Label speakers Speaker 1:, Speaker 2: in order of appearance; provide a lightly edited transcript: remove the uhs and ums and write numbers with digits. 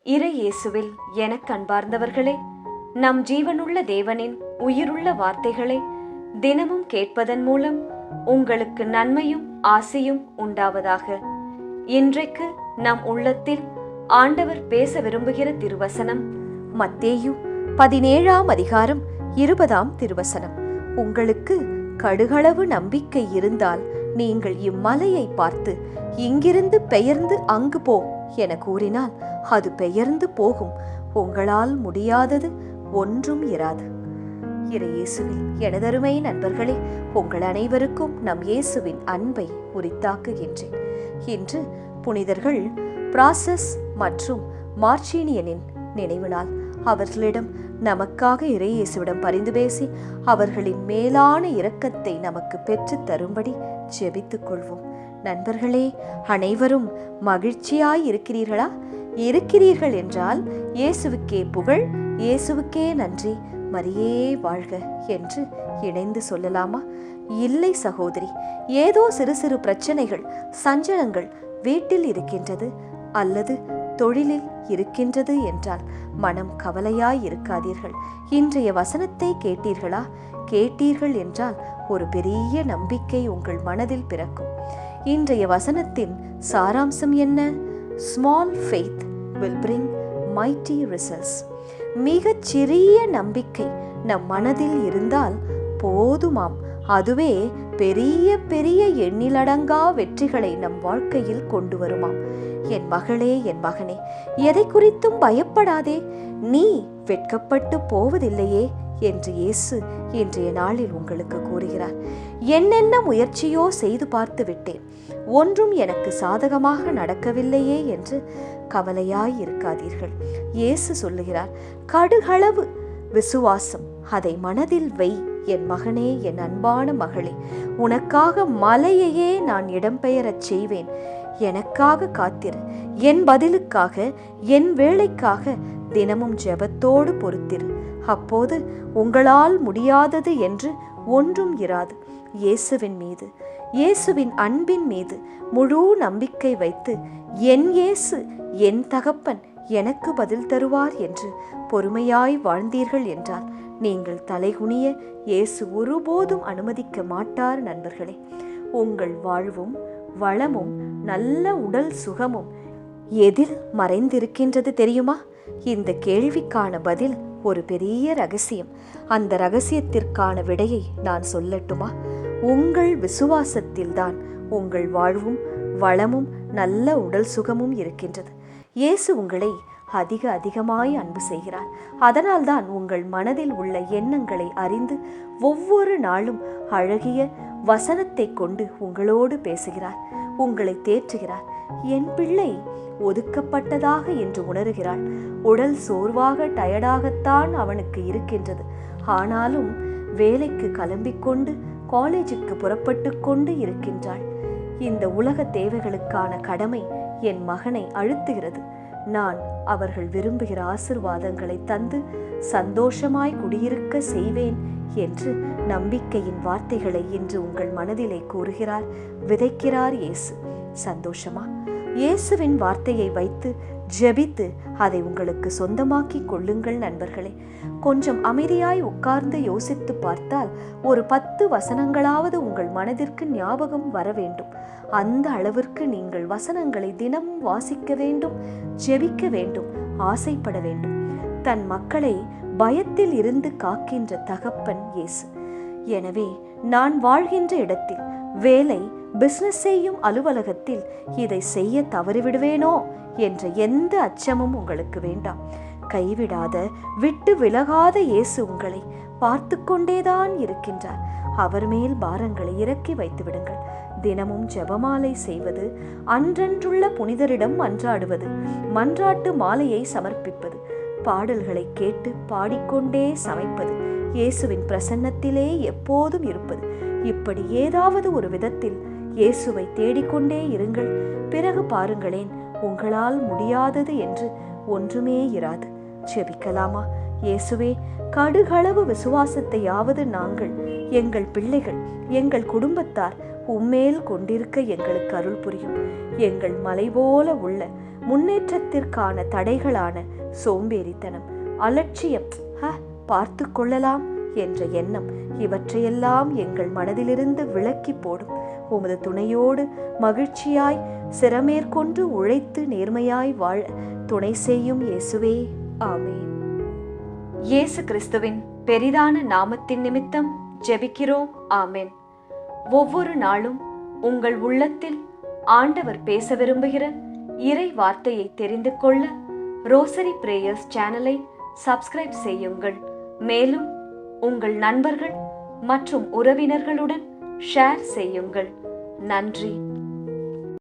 Speaker 1: இறை இயேசுவில் எனக் அன்பார்ந்தவர்களே, நம் ஜீவனுள்ள தேவனின் உயிருள்ள வார்த்தைகளை தினமும் கேட்பதன் மூலம் உங்களுக்கு நன்மையும் ஆசையும் உண்டாவதாக. இன்றைக்கு நம் உள்ளத்தில் ஆண்டவர் பேச விரும்புகிற திருவசனம் மத்தேயு 17ஆம் அதிகாரம் 20ஆம் திருவசனம். உங்களுக்கு கடுகளவு நம்பிக்கை இருந்தால் நீங்கள் இம்மலையை பார்த்து இங்கிருந்து பெயர்ந்து அங்கு போ என கூறினால் அது பெயர்ந்து போகும். உங்களால் முடியாதது ஒன்றும் இராது. இறை இயேசுவில் எனதருமை நண்பர்களே, உங்கள் அனைவருக்கும் நம் இயேசுவின் அன்பை உரித்தாக்குகின்றேன். இன்று புனிதர்கள் பிராசஸ் மற்றும் மார்ச்சீனியனின் நினைவு நாள். அவர்களிடம் நமக்காக இறை இயேசுவிடம் பரிந்து பேசி அவர்களின் மேலான இரக்கத்தை நமக்கு பெற்று தரும்படி ஜெபித்துக் கொள்வோம். நண்பர்களே, அனைவரும் மகிழ்ச்சியாய் இருக்கிறீர்களா? இருக்கிறீர்கள் என்றால் இயேசுவுக்கே புகழ், இயேசுவுக்கே நன்றி, மரியே வாழ்க என்று இணைந்து சொல்லலாமா? இல்லை சகோதரி, ஏதோ சிறு சிறு பிரச்சனைகள், சஞ்சலங்கள் வீட்டில் இருக்கின்றது அல்லது தொழிலில் இருக்கின்றது என்றால் மனம் கவலையாய் இருக்காதீர்கள். இன்றைய வசனத்தை கேட்டீர்களா? கேட்டீர்கள் என்றால் ஒரு பெரிய நம்பிக்கை உங்கள் மனதில் பிறக்கும். இன்றைய வசனத்தின் சாராம்சம் என்ன? Small faith will bring mighty results. மிகச் சிறிய நம்பிக்கை நம் மனதில் இருந்தால் போதுமாம், அதுவே பெரிய பெரிய எண்ணிலடங்கா வெற்றிகளை நம் வாழ்க்கையில் கொண்டு வருமாம். என் மகளே, என் மகனே, எதை குறித்தும் பயப்படாதே, நீ வெட்கப்பட்டு போவதில்லையே என்று இயேசு இன்றைய நாளில் உங்களுக்கு கூறுகிறார். என்னென்ன முயற்சியோ செய்து பார்த்து விட்டேன், ஒன்றும் எனக்கு சாதகமாக நடக்கவில்லையே என்று கவலையாய் இருக்காதீர்கள். இயேசு சொல்லுகிறார், கடுகளவு விசுவாசம், அதை மனதில் வை என் மகனே, என் அன்பான மகளே. உனக்காக மலையையே நான் இடம்பெயரச் செய்வேன். எனக்காக காத்திரு, என் பதிலுக்காக, என் வேலைக்காக தினமும் ஜெபத்தோடு பொறுத்திரு. அப்போது உங்களால் முடியாதது என்று ஒன்றும் இராது. இயேசுவின் மீது, இயேசுவின் அன்பின் மீது முழு நம்பிக்கை வைத்து என் இயேசு, என் தகப்பன் எனக்கு பதில் தருவார் என்று பொறுமையாய் வாழ்ந்தீர்கள் என்றால் நீங்கள் தலைகுனிய இயேசு ஒருபோதும் அனுமதிக்க மாட்டார். நண்பர்களே, உங்கள் வாழ்வும் வளமும் நல்ல உடல் சுகமும் எதில் மறைந்திருக்கின்றது தெரியுமா? இந்த கேள்விக்கான பதில் ஒரு பெரிய ரகசியம். அந்த ரகசியத்திற்கான விடையை நான் சொல்லட்டுமா? உங்கள் விசுவாசத்தில்தான் உங்கள் வாழ்வும் வளமும் நல்ல உடல் சுகமும் இருக்கின்றது. இயேசு உங்களை அதிகமாய் அன்பு செய்கிறார். அதனால்தான் உங்கள் மனதில் உள்ள எண்ணங்களை அறிந்து ஒவ்வொரு நாளும் அழகிய வசனத்தை கொண்டு உங்களோடு பேசுகிறார், உங்களை தேற்றுகிறார். என் பிள்ளை ஒதுக்கப்பட்டதாக என்று உணர்கிறாள். உடல் சோர்வாக டயர்டாகத்தான் அவனுக்கு இருக்கின்றது. ஆனாலும் வேலைக்கு கிளம்பிக்கொண்டு காலேஜுக்கு புறப்பட்டு கொண்டு இருக்கின்றாள். இந்த உலக தேவைகளுக்கான கடமை என் மகனை அழுத்துகிறது. நான் அவர்கள் விரும்புகிற ஆசீர்வாதங்களை தந்து சந்தோஷமாய் குடியிருக்க செய்வேன் என்று நம்பிக்கையின் வார்த்தைகளை இன்று உங்கள் மனதிலே கூறுகிறார், விதைக்கிறார் இயேசு. சந்தோஷமா? இயேசுவின் வார்த்தையை வைத்து ஜெபித்து அதை உங்களுக்கு சொந்தமாக்கி கொள்ளுங்கள். நண்பர்களே, கொஞ்சம் அமைதியாய் உட்கார்ந்து யோசித்து பார்த்தால் ஒரு 10 வசனங்களாவது உங்கள் மனதிற்கு ஞாபகம் வர வேண்டும். அந்த அளவிற்கு நீங்கள் வசனங்களை தினமும் வாசிக்க வேண்டும், ஜெபிக்க வேண்டும், ஆசைப்பட வேண்டும். தன் மக்களை பயத்தில் இருந்து காக்கின்ற தகப்பன் இயேசு. எனவே நான் வாழ்கின்ற இடத்தில், வேலை பிசினஸ் செய்யும் அலுவலகத்தில் இதை செய்ய தவறிவிடுவேனோ என்ற எந்த அச்சமும் உங்களுக்கு வேண்டாம். கைவிடாத, விட்டு விலகாத இயேசு உங்களை பார்த்து கொண்டேதான் இருக்கின்றார். அவர் மேல் பாரங்களை இறக்கி வைத்து விடுங்கள். தினமும் ஜெபமாலை செய்வது, அன்றன்றுள்ள புனிதரிடம் மன்றாடுவது, மன்றாட்டு மாலையை சமர்ப்பிப்பது, பாடல்களை கேட்டு பாடிக்கொண்டே சமைப்பது, இயேசுவின் பிரசன்னத்திலே எப்போதும் இருப்பது, இப்படி ஏதாவது ஒரு விதத்தில் இயேசுவை தேடிக்கொண்டே இருங்கள். பிறகு பாருங்களேன், உங்களால் முடியாதது என்று ஒன்றுமே இராது. ஜெபிக்கலாமா? இயேசுவே, கடுகளவு விசுவாசத்தையாவது நாங்கள், எங்கள் பிள்ளைகள், எங்கள் குடும்பத்தார் உம்மேல் கொண்டிருக்க எங்களுக்கு அருள் புரியும். எங்கள் மலை போல உள்ள
Speaker 2: முன்னேற்றத்திற்கான தடைகளான சோம்பேறித்தனம், அலட்சியம், பார்த்து கொள்ளலாம் என்ற எண்ணம், இவற்றையெல்லாம் எங்கள் மனதிலிருந்து விலக்கி போடும். உமது துணையோடு மகிழ்ச்சியாய் சிரமேற்கொண்டு உழைத்து நேர்மையாய் வாழ துணை செய்யும் இயேசுவே, ஆமென்.
Speaker 1: இயேசு கிறிஸ்துவின் பெரிதான நாமத்தின் நிமித்தம் ஜெபிக்கிறோம், ஆமென். ஒவ்வொரு நாளும் உங்கள் உள்ளத்தில் ஆண்டவர் பேச விரும்புகிற இறை வார்த்தையை தெரிந்து கொள்ள ரோசரி பிரேயர்ஸ் சேனலை சப்ஸ்கிரைப் செய்யுங்கள். மேலும் உங்கள் நண்பர்கள் மற்றும் உறவினர்களுடன் ஷேர் செய்யுங்கள். நன்றி.